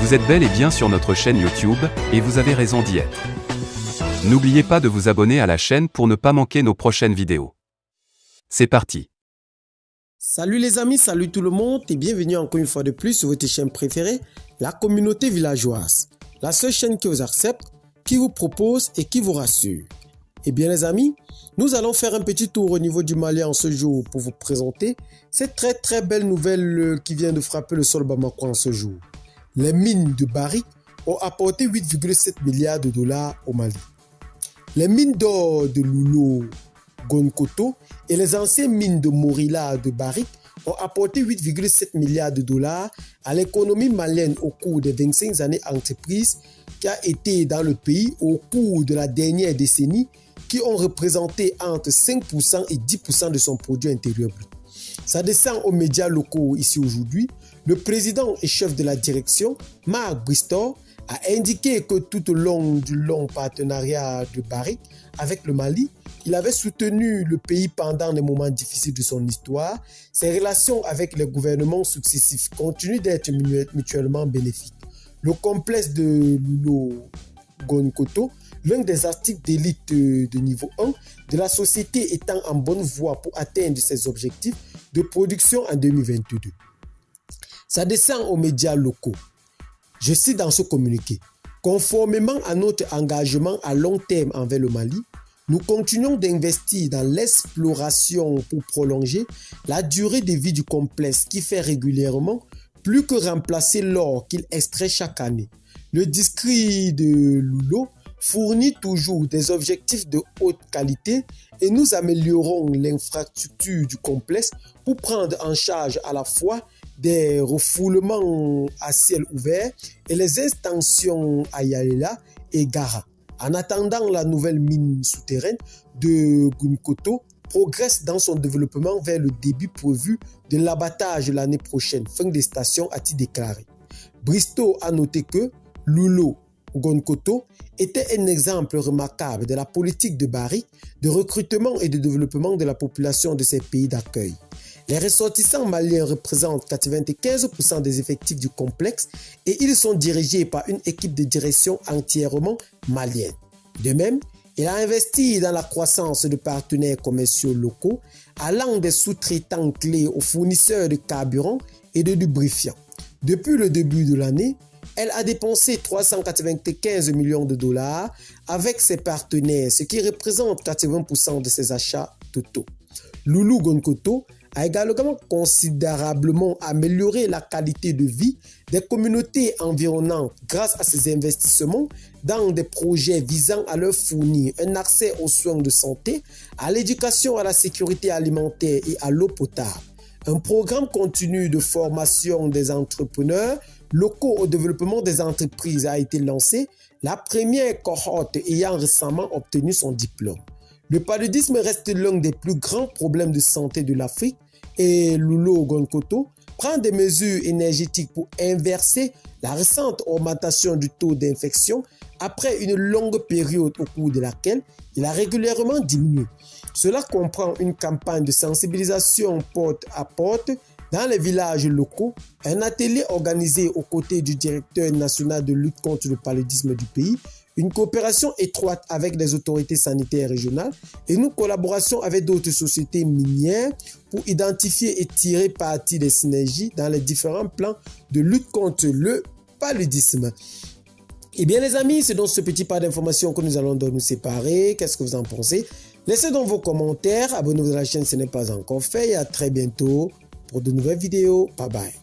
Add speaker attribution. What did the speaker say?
Speaker 1: Vous êtes bel et bien sur notre chaîne YouTube, et vous avez raison d'y être. N'oubliez pas de vous abonner à la chaîne pour ne pas manquer nos prochaines vidéos. C'est parti.
Speaker 2: Salut les amis, salut tout le monde et bienvenue encore une fois de plus sur votre chaîne préférée, la communauté villageoise. La seule chaîne qui vous accepte, qui vous propose et qui vous rassure. Eh bien les amis, nous allons faire un petit tour au niveau du Mali en ce jour pour vous présenter cette très belle nouvelle qui vient de frapper le sol bamakois en ce jour. Les mines de Barrick ont apporté 8,7 milliards de dollars au Mali. Les mines d'or de Loulo, Gounkoto et les anciennes mines de Morila de Barrick ont apporté 8,7 milliards de dollars à l'économie malienne au cours des 25 années entreprises qui a été dans le pays au cours de la dernière décennie qui ont représenté entre 5% et 10% de son produit intérieur brut. Ça descend aux médias locaux ici aujourd'hui. Le président et chef de la direction, Marc Bristor, a indiqué que tout au long du long partenariat de Barrick avec le Mali, il avait soutenu le pays pendant les moments difficiles de son histoire. Ses relations avec les gouvernements successifs continuent d'être mutuellement bénéfiques. Le complexe de Loulo-Gounkoto, l'un des articles d'élite de niveau 1 de la société étant en bonne voie pour atteindre ses objectifs de production en 2022. Ça descend aux médias locaux. Je cite dans ce communiqué, « Conformément à notre engagement à long terme envers le Mali, nous continuons d'investir dans l'exploration pour prolonger la durée de vie du complexe qui fait régulièrement plus que remplacer l'or qu'il extrait chaque année. Le district de Loulo fournit toujours des objectifs de haute qualité et nous améliorons l'infrastructure du complexe pour prendre en charge à la fois des refoulements à ciel ouvert et les extensions à Yalela et Gara. En attendant, la nouvelle mine souterraine de Gounkoto progresse dans son développement vers le début prévu de l'abattage l'année prochaine. Fin des stations a-t-il déclaré. Bristow a noté que Loulo-Gounkoto était un exemple remarquable de la politique de Barrick de recrutement et de développement de la population de ces pays d'accueil. Les ressortissants maliens représentent 95% des effectifs du complexe et ils sont dirigés par une équipe de direction entièrement malienne. De même, il a investi dans la croissance de partenaires commerciaux locaux, allant des sous-traitants clés aux fournisseurs de carburant et de lubrifiants. Depuis le début de l'année, elle a dépensé 395 millions de dollars avec ses partenaires, ce qui représente 80% de ses achats totaux. Loulo-Gounkoto a également considérablement amélioré la qualité de vie des communautés environnantes grâce à ses investissements dans des projets visant à leur fournir un accès aux soins de santé, à l'éducation, à la sécurité alimentaire et à l'eau potable. Un programme continu de formation des entrepreneurs locaux au développement des entreprises a été lancé, la première cohorte ayant récemment obtenu son diplôme. Le paludisme reste l'un des plus grands problèmes de santé de l'Afrique et Loulo-Gounkoto prend des mesures énergétiques pour inverser la récente augmentation du taux d'infection après une longue période au cours de laquelle il a régulièrement diminué. Cela comprend une campagne de sensibilisation porte à porte dans les villages locaux, un atelier organisé aux côtés du directeur national de lutte contre le paludisme du pays, une coopération étroite avec les autorités sanitaires régionales et une collaboration avec d'autres sociétés minières pour identifier et tirer parti des synergies dans les différents plans de lutte contre le paludisme. Eh bien les amis, c'est donc ce petit pas d'informations que nous allons nous séparer. Qu'est-ce que vous en pensez? Laissez donc vos commentaires, abonnez-vous à la chaîne si ce n'est pas encore fait et à très bientôt pour de nouvelles vidéos. Bye bye.